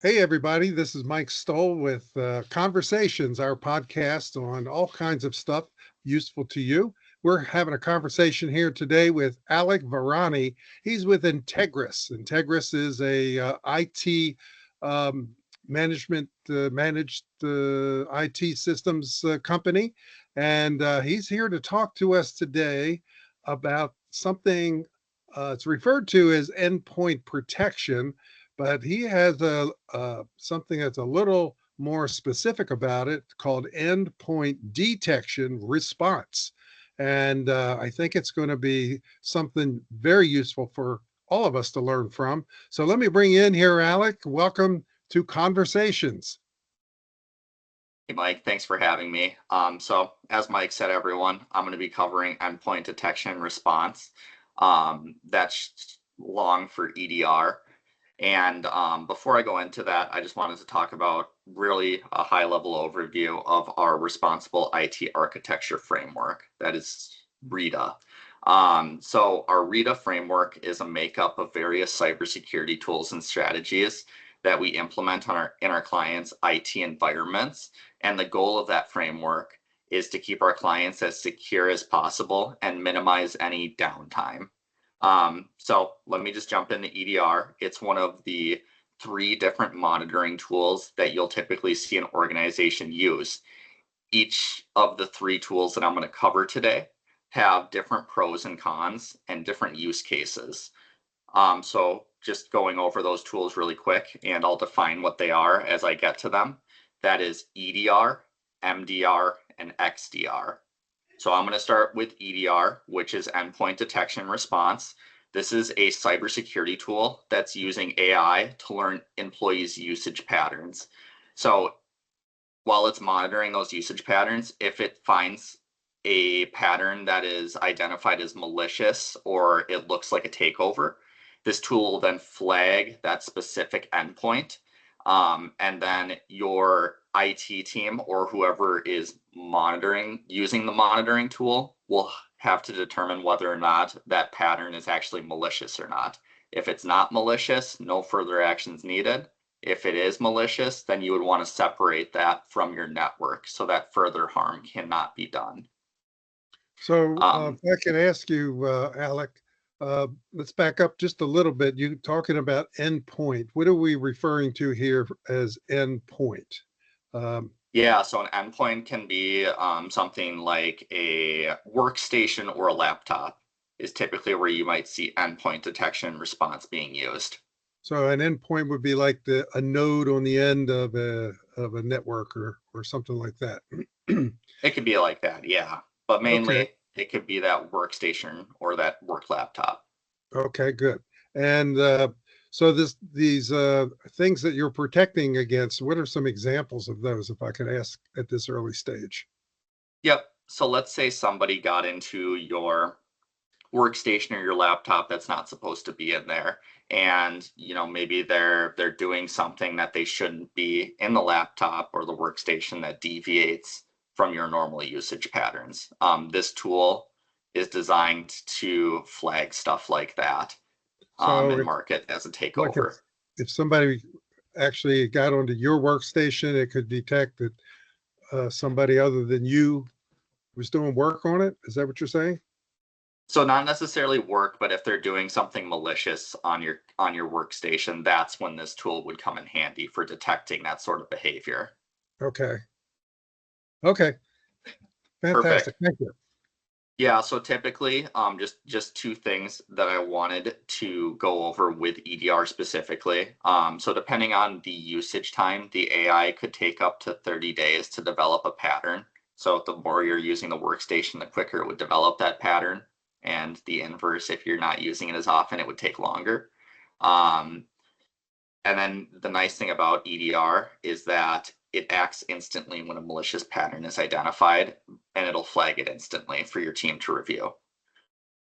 Hey, everybody, this is Mike Stoll with Conversations, our podcast on all kinds of stuff useful to you. We're having a conversation here today with Alec-Varani. He's with Integris. Integris is a IT um, managed IT systems company. And he's here to talk to us today about something it's referred to as endpoint protection, but he has a something that's a little more specific about it called endpoint detection response. And I think it's going to be something very useful for all of us to learn from. So let me bring you in here, Alec. Welcome to Conversations. Hey, Mike, thanks for having me. So as Mike said, everyone, I'm going to be covering endpoint detection and response. That's long for EDR. And before I go into that, I just wanted to talk about really a high level overview of our responsible IT architecture framework. That is REDA. So our REDA framework is a makeup of various cybersecurity tools and strategies that we implement in our clients' IT environments. And the goal of that framework is to keep our clients as secure as possible and minimize any downtime. So let me just jump into EDR. It's one of the three different monitoring tools that you'll typically see an organization use. Each of the three tools that I'm going to cover today have different pros and cons and different use cases. So just going over those tools really quick, and I'll define what they are as I get to them. That is EDR, MDR, and XDR. So I'm going to start with EDR, which is endpoint detection response. This is a cybersecurity tool that's using AI to learn employees' usage patterns. So while it's monitoring those usage patterns, if it finds a pattern that is identified as malicious or it looks like a takeover, this tool will then flag that specific endpoint. And then your IT team or whoever is using the monitoring tool will have to determine whether or not that pattern is actually malicious or not. If it's not malicious, no further actions needed. If it is malicious, then you would want to separate that from your network so that further harm cannot be done. So Um, if I can ask you, Alec, let's back up just a little bit. You talking about endpoint. What are we referring to here as endpoint? Um, yeah, so an endpoint can be something like a workstation or a laptop is typically where you might see endpoint detection and response being used. So an endpoint would be like a node on the end of a network or something like that. It could be like that, yeah. But Okay. mainly it could be that workstation or that work laptop. Okay, good. And so these things that you're protecting against, what are some examples of those, if I could ask at this early stage? Yep. So let's say somebody got into your workstation or your laptop that's not supposed to be in there, and maybe they're doing something that they shouldn't be in the laptop or the workstation that deviates from your normal usage patterns. This tool is designed to flag stuff like that, So and if mark it as a like takeover. if somebody actually got onto your workstation, it could detect that somebody other than you was doing work on it. Is that what you're saying? So not necessarily work, but if they're doing something malicious on your workstation, that's when this tool would come in handy for detecting that sort of behavior. Okay. Okay. Fantastic. Perfect. Thank you. Yeah, so typically, just two things that I wanted to go over with EDR specifically. So depending on the usage time, the AI could take up to 30 days to develop a pattern. So the more you're using the workstation, the quicker it would develop that pattern. And the inverse, if you're not using it as often, it would take longer. Um, and then the nice thing about EDR is that it acts instantly when a malicious pattern is identified, and it'll flag it instantly for your team to review.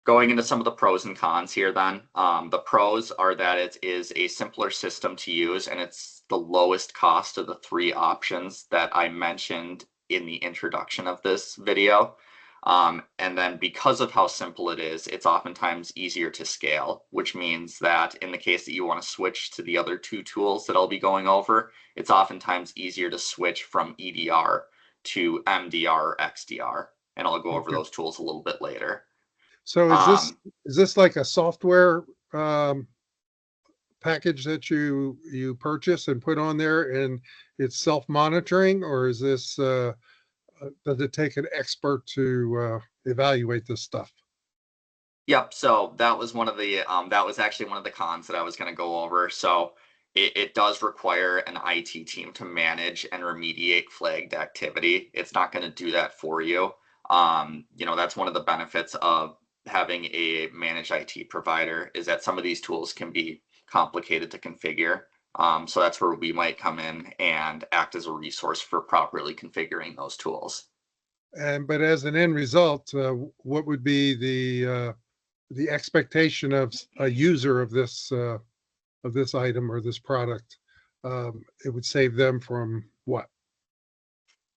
Going into some of the pros and cons here, then, the pros are that it is a simpler system to use, and it's the lowest cost of the three options that I mentioned in the introduction of this video. And then because of how simple it is, it's oftentimes easier to scale, which means that in the case that you want to switch to the other two tools that I'll be going over, it's oftentimes easier to switch from EDR to MDR or XDR. And I'll go over Okay. those tools a little bit later. So is this like a software package that you purchase and put on there, and it's self-monitoring, or is this does it take an expert to evaluate this stuff? Yep. So that was one of the that was actually one of the cons that I was going to go over. So it does require an IT team to manage and remediate flagged activity. It's not going to do that for you. That's one of the benefits of having a managed IT provider is that some of these tools can be complicated to configure. So that's where we might come in and act as a resource for properly configuring those tools. But as an end result, what would be the expectation of a user of this item or this product? It would save them from what?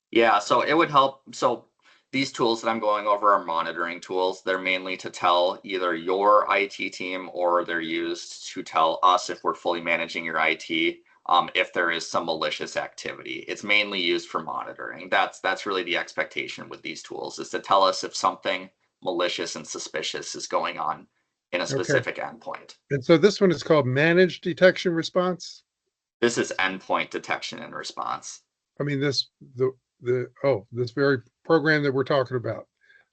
Yeah, so it would help. So these tools that I'm going over are monitoring tools. They're mainly to tell either your IT team or they're used to tell us if we're fully managing your IT, if there is some malicious activity. It's mainly used for monitoring. That's really the expectation with these tools is to tell us if something malicious and suspicious is going on in a Okay. specific endpoint. And so this one is called managed detection response. This is endpoint detection and response. I mean, this very program that we're talking about,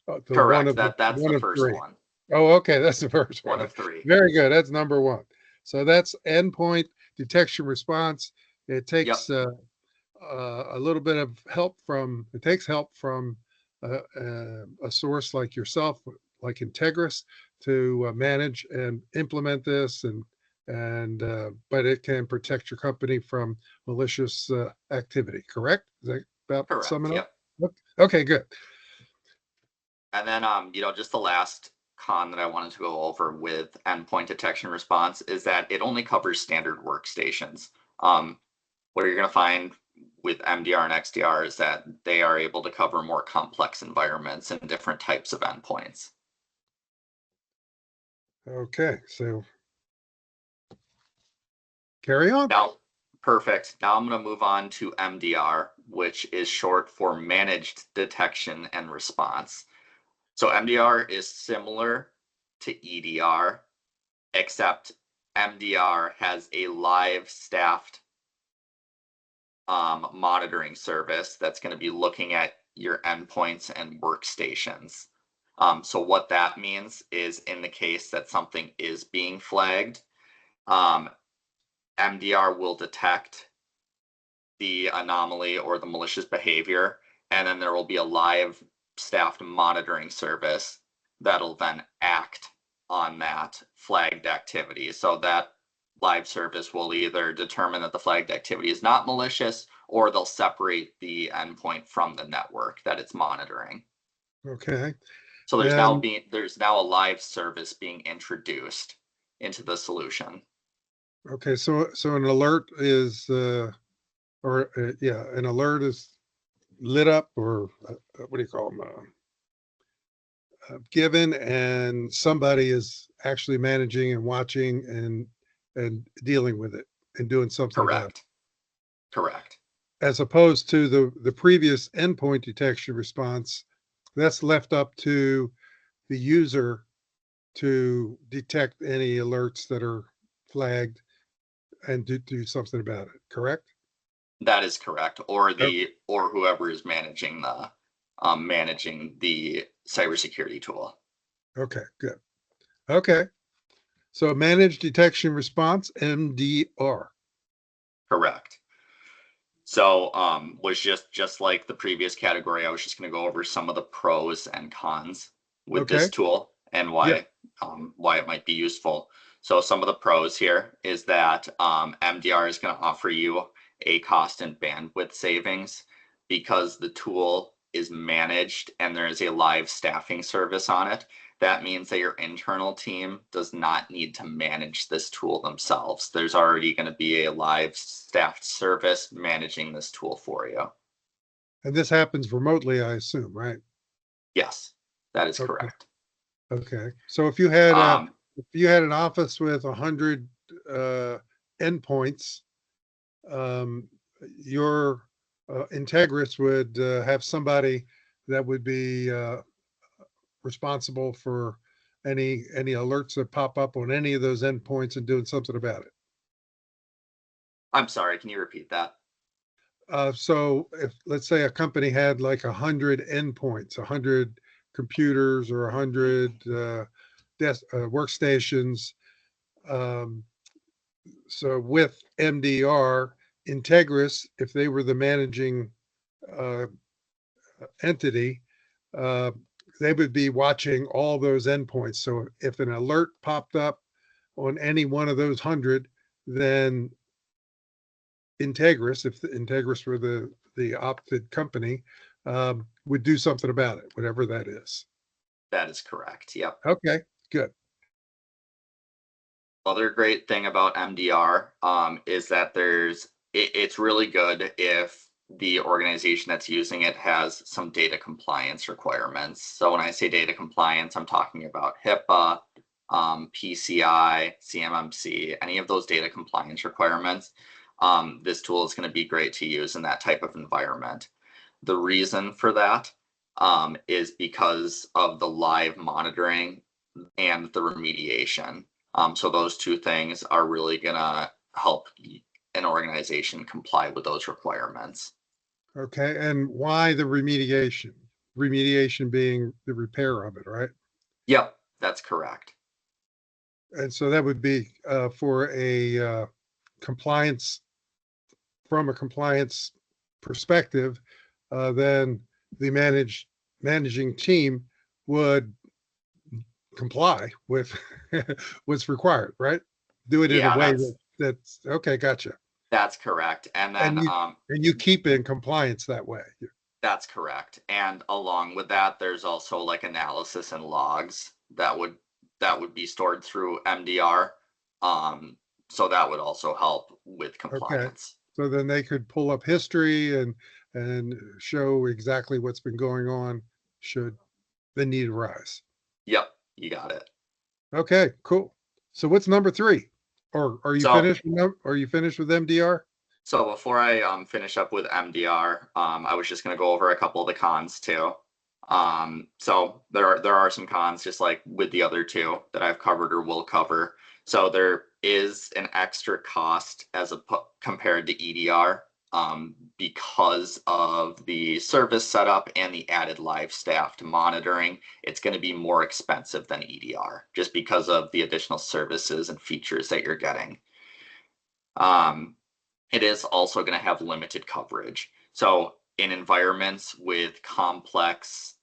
the Correct. That's one the of first three. one. Oh, okay, that's the first One one. of three. Very good. That's number one. So that's endpoint detection response. It Yep. takes a little bit of help from. It takes help from a source like yourself, like Integris, to manage and implement this, and but it can protect your company from malicious activity. Correct? Is that about Correct. summing up? Yep. Okay, good. And then, just the last con that I wanted to go over with endpoint detection response is that it only covers standard workstations. What you're going to find with MDR and XDR is that they are able to cover more complex environments and different types of endpoints. Okay, so carry on. Now, perfect. Now I'm going to move on to MDR, which is short for Managed Detection and Response. So MDR is similar to EDR, except MDR has a live staffed monitoring service that's going to be looking at your endpoints and workstations. So what that means is in the case that something is being flagged, MDR will detect the anomaly or the malicious behavior, and then there will be a live staffed monitoring service that'll then act on that flagged activity. So that live service will either determine that the flagged activity is not malicious, or they'll separate the endpoint from the network that it's monitoring. Okay, So and there's now a live service being introduced into the solution. okay, so an alert is or yeah, an alert is lit up, or what do you call them? Given, and somebody is actually managing and watching and dealing with it and doing something about it, Correct. Correct. as opposed to the previous endpoint detection response. That's left up to the user to detect any alerts that are flagged and do something about it. Correct? That is correct. Or Oh, or whoever is managing the cybersecurity tool. okay, good. Okay, so managed detection response, MDR. Correct. So was just like the previous category, I was just going to go over some of the pros and cons with Okay, this tool and yeah, why it might be useful. So some of the pros here is that MDR is going to offer you a cost and bandwidth savings because the tool is managed and there is a live staffing service on it. That means that your internal team does not need to manage this tool themselves. There's already going to be a live staffed service managing this tool for you. and this happens remotely, I assume, right? Yes. That is Okay. correct. Okay. So if you had Um, an office with 100 endpoints, um, your Integris would have somebody that would be responsible for any alerts that pop up on any of those endpoints and doing something about it. I'm sorry, can you repeat that? So if, let's say, a company had like 100 endpoints, 100 computers, or 100 workstations. Um, so with MDR, Integris, if they were the managing uh, entity, uh, they would be watching all those endpoints. So if an alert popped up on any one of those 100, then Integris, if the Integris were the opted company, would do something about it, whatever that is. That is correct. Yep. Okay, good. Other great thing about MDR is that it's really good if the organization that's using it has some data compliance requirements. So when I say data compliance, I'm talking about HIPAA, PCI, CMMC, any of those data compliance requirements. This tool is going to be great to use in that type of environment. The reason for that is because of the live monitoring and the remediation. So those two things are really going to help an organization comply with those requirements. Okay, and why the remediation? Remediation being the repair of it, right? Yep, that's correct. And so that would be for a compliance, from a compliance perspective, then the managing team would comply with what's required, right? Do it in a Yeah, way that's okay. Gotcha. that's correct. And And then you keep in compliance that way. that's correct. And along with that, there's also like analysis and logs that would be stored through MDR. Um, so that would also help with Okay. compliance. So then they could pull up history and show exactly what's been going on should the need arise. Yep, you got it. Okay, cool. So what's number three? Or are you So finished? Are you finished with MDR? So before I finish up with MDR, I was just going to go over a couple of the cons too. So there are some cons, just like with the other two that I've covered or will cover. So there is an extra cost compared to EDR, because of the service setup and the added live staffed monitoring. It's going to be more expensive than EDR just because of the additional services and features that you're getting. Um, it is also going to have limited coverage. So in environments with complex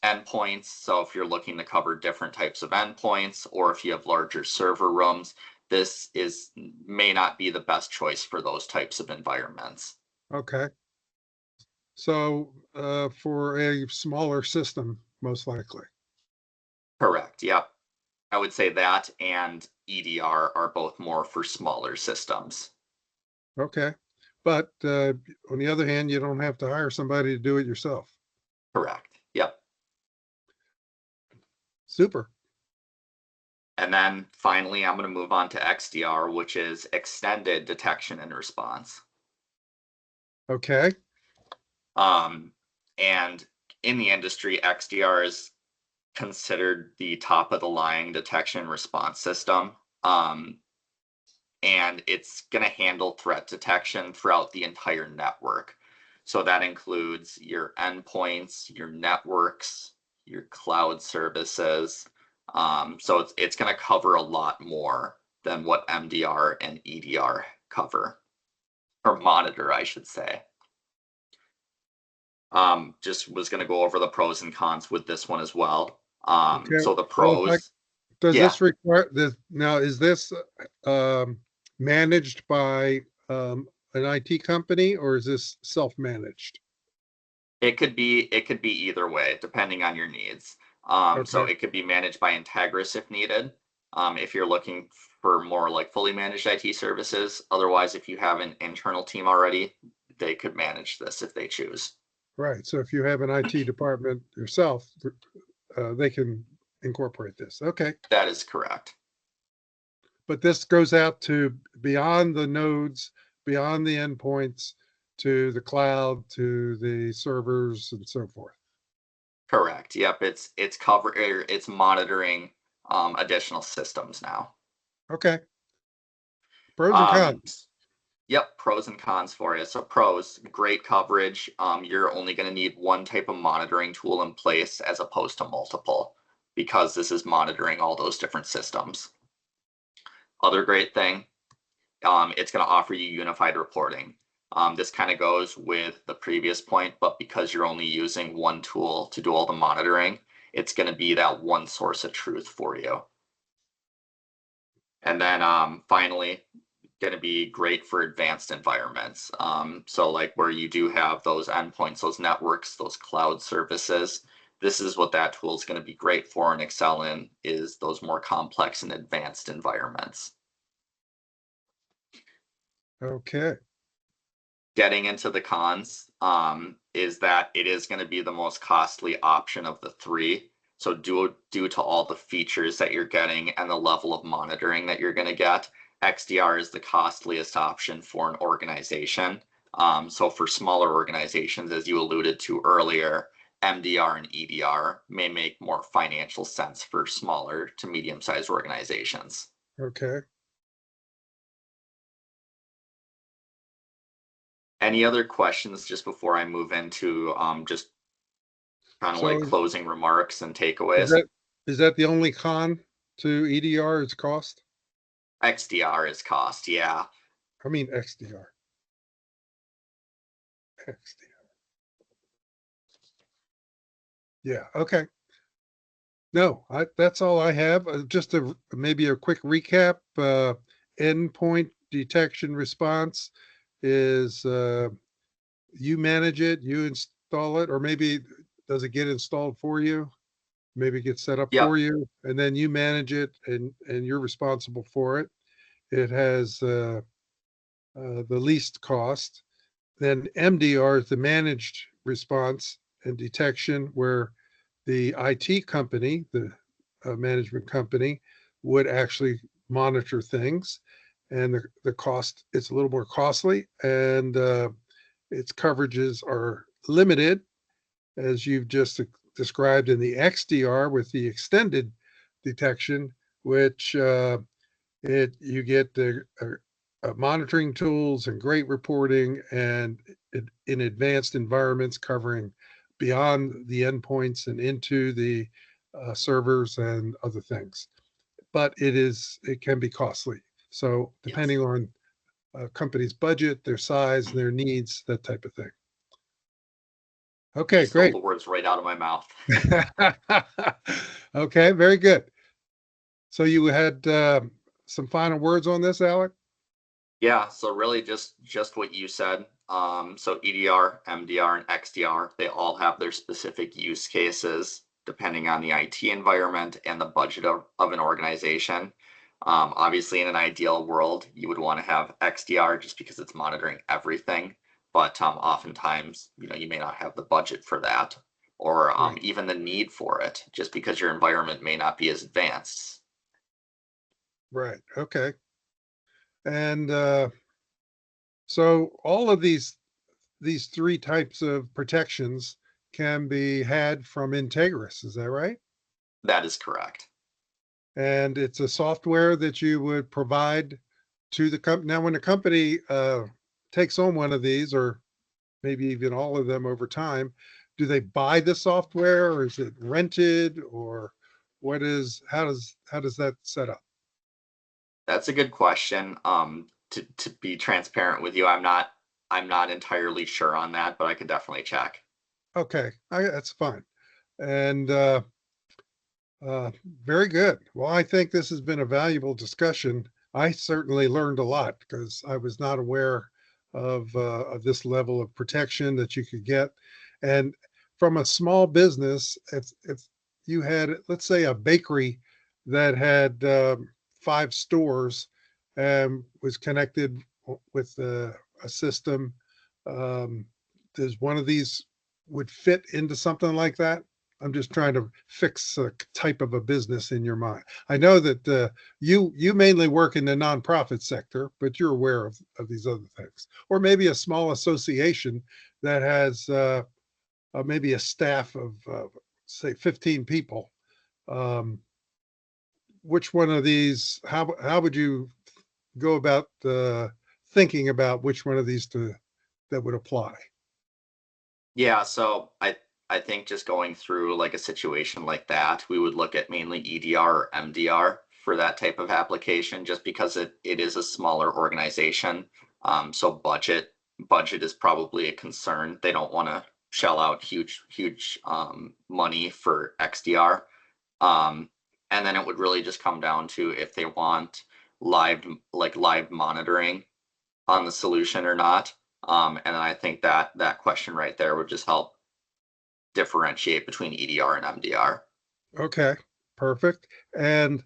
endpoints, so if you're looking to cover different types of endpoints, or if you have larger server rooms, this may not be the best choice for those types of environments. Okay. So for a smaller system, most likely. Correct. Yep. I would say that and EDR are both more for smaller systems. Okay. But on the other hand, you don't have to hire somebody to do it yourself. Correct. Yep. Super. And then finally, I'm going to move on to XDR, which is extended detection and response. Okay. Um, and in the industry, XDR is considered the top of the line detection and response system. And it's going to handle threat detection throughout the entire network. So that includes your endpoints, your networks, your cloud services. So it's going to cover a lot more than what MDR and EDR cover, or monitor, I should say. Just was going to go over the pros and cons with this one as well. Okay. So the Well, if I, pros, does yeah, this require this now? Is this managed by an IT company, or is this self-managed? it could be either way depending on your needs. So Okay. it could be managed by Integris if needed. If you're looking for more like fully managed IT services. Otherwise, if you have an internal team already, they could manage this if they choose. Right. So if you have an IT department yourself, they can incorporate this. Okay. That is correct. But this goes out to beyond the nodes, beyond the endpoints, to the cloud, to the servers, and so forth. Correct. Yep. It's monitoring additional systems now. Okay. Pros and Um, cons. Yep, pros and cons for you. So pros, great coverage. You're only going to need one type of monitoring tool in place as opposed to multiple because this is monitoring all those different systems. Other great thing, it's going to offer you unified reporting. This kind of goes with the previous point, but because you're only using one tool to do all the monitoring, it's going to be that one source of truth for you. And then finally, going to be great for advanced environments. So like where you do have those endpoints, those networks, those cloud services, this is what that tool is going to be great for and excel in, is those more complex and advanced environments. Okay. Getting into the cons is that it is going to be the most costly option of the three. So due to all the features that you're getting and the level of monitoring that you're going to get, XDR is the costliest option for an organization. So for smaller organizations, as you alluded to earlier, MDR and EDR may make more financial sense for smaller to medium-sized organizations. Okay. Any other questions just before I move into just kind of like So closing remarks and is takeaways? that the only con to EDR? Its cost? XDR is cost, yeah. I mean XDR. XDR. Yeah. Okay. No, that's all I have. Just maybe a quick recap. Endpoint detection response is you manage it, you install it, or maybe does it get installed for you? Maybe it gets set up Yep, for you, and then you manage it, and you're responsible for it. It has the least cost. Then MDR is the managed response and detection, where the IT company, the management company, would actually monitor things, and the cost, it's a little more costly, and its coverages are limited, as you've just described in the XDR with the extended detection, which you get the monitoring tools and great reporting, and in advanced environments covering beyond the endpoints and into the servers and other things. But it can be costly. So yes. depending on a company's budget, their size, their needs, that type of thing. You Okay, stole great. the words right out of my mouth. Okay, very good. So you had some final words on this, Alec? Yeah, so really just what you said. So EDR, MDR, and XDR, they all have their specific use cases depending on the IT environment and the budget of an organization. Obviously, in an ideal world, you would want to have XDR just because it's monitoring everything. But oftentimes, you may not have the budget for that, or Right. even the need for it, just because your environment may not be as advanced. Right. Okay. And so all of these three types of protections can be had from Integris. Is that right? That is correct. And it's a software that you would provide to the company. Now, when a company takes on one of these, or maybe even all of them over time, do they buy the software, or is it rented, or how does that set up? That's a good question. To be transparent with you, I'm not entirely sure on that, but I could definitely check. Okay, that's fine. And very good. Well, I think this has been a valuable discussion. I certainly learned a lot because I was not aware of this level of protection that you could get. And from a small business, if you had, let's say, a bakery that had 5 stores and was connected with a system, um, does one of these would fit into something like that? I'm just trying to fix a type of a business in your mind. I know that you mainly work in the nonprofit sector, but you're aware of these other things, or maybe a small association that has maybe a staff of say 15 people. Um, which one of these? How would you go about thinking about which one of these that would apply? Yeah, so I think just going through like a situation like that, we would look at mainly EDR or MDR for that type of application, just because it is a smaller organization. So budget is probably a concern. They don't want to shell out huge money for XDR. Um, and then it would really just come down to if they want live monitoring on the solution or not. And I think that question right there would just help differentiate between EDR and MDR. Okay, perfect. And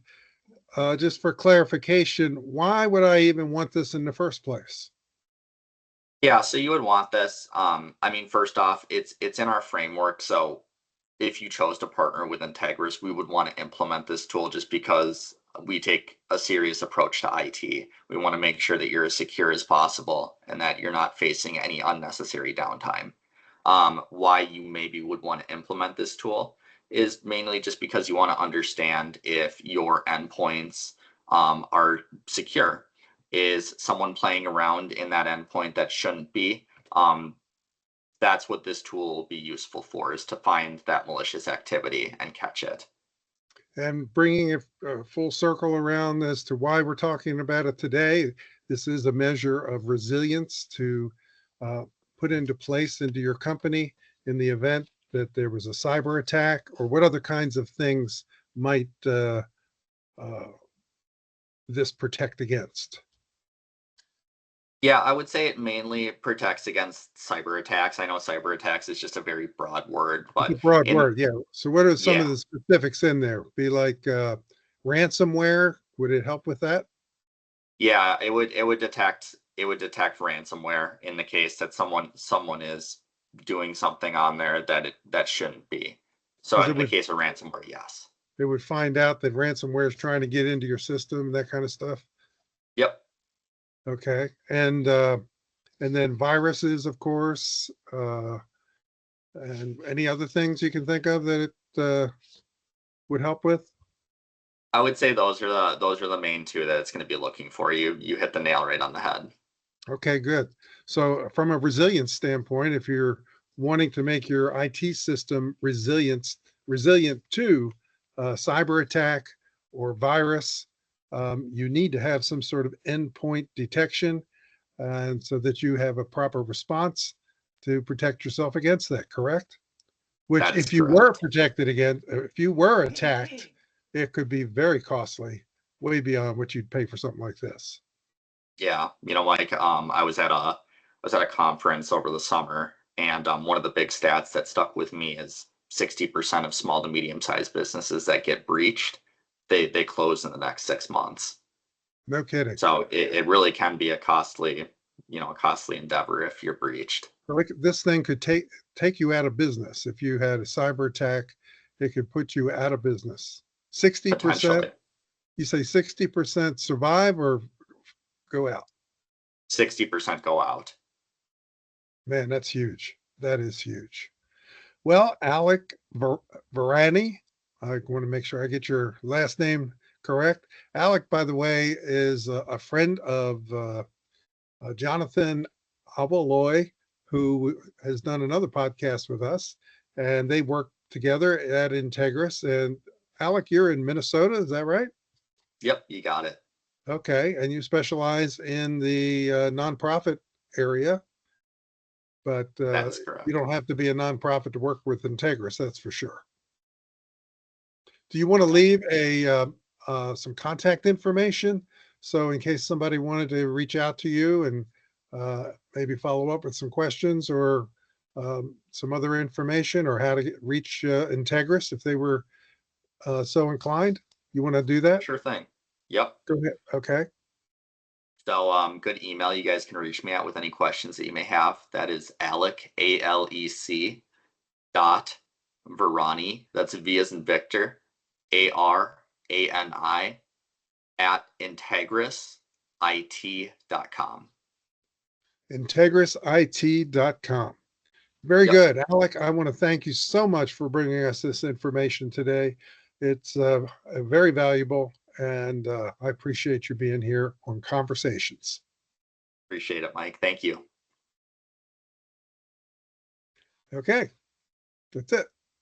just for clarification, why would I even want this in the first place? Yeah, so you would want this. I mean, first off, it's in our framework. So if you chose to partner with Integris, we would want to implement this tool just because we take a serious approach to IT. We want to make sure that you're as secure as possible and that you're not facing any unnecessary downtime. Why you maybe would want to implement this tool is mainly just because you want to understand if your endpoints are secure. Is someone playing around in that endpoint that shouldn't be? That's what this tool will be useful for, is to find that malicious activity and catch it. And bringing it full circle around as to why we're talking about it today, this is a measure of resilience to uh, put into place into your company in the event that there was a cyber attack, or what other kinds of things might uh, this protect against? Yeah, I would say it mainly protects against cyber attacks. I know cyber attacks is just a very broad word, It's a but broad in word, yeah. So what are some of yeah, the specifics in there? Be like ransomware. Would it help with that? yeah, it would detect ransomware in the case that someone is doing something on there that shouldn't be. So Because in the case of ransomware, yes. it would find out that ransomware is trying to get into your system, that kind of stuff. Yep. Okay. And then viruses, of course, and any other things you can think of that it would help with? I would say those are the main two that it's going to be looking for. You hit the nail right on the head. Okay, good. So from a resilience standpoint, if you're wanting to make your IT system resilient to cyber attack or virus, you need to have some sort of endpoint detection, and so that you have a proper response to protect yourself against that, correct? Which, That is if you were correct. protected against, if you were attacked, it could be very costly, way beyond what you'd pay for something like this. Yeah, Mike, I was at a conference over the summer, and one of the big stats that stuck with me is 60% of small to medium sized businesses that get breached, they close in the next 6 months. No kidding. So it really can be a costly endeavor if you're breached. Like, this thing could take you out of business. If you had a cyber attack, it could put you out of business. 60%, Potentially. you say 60% survive or go out? 60% go out. Man, that's huge. That is huge. Well, Varani, I want to make sure I get your last name correct. Alec, by the way, is a friend of Jonathan Avaloy, who has done another podcast with us, and they work together at Integris. And Alec, you're in Minnesota, is that right? Yep, you got it. Okay, and you specialize in the nonprofit area, but That is you correct. don't have to be a nonprofit to work with Integris, that's for sure. Do you want to leave some contact information? So in case somebody wanted to reach out to you and maybe follow up with some questions, or some other information, or how to reach Integris if they were so inclined. You want to do that? Sure thing. Yep. Go ahead. Okay. So, good email. You guys can reach me out with any questions that you may have. That is Alec, Alec, dot Varani, that's V as in Victor, ARANI, at IntegrisIT.com. IntegrisIT.com. Very Yep, good. Alec, I want to thank you so much for bringing us this information today. It's very valuable, and I appreciate you being here on Conversations. appreciate it, Mike. Thank you. Okay, that's it.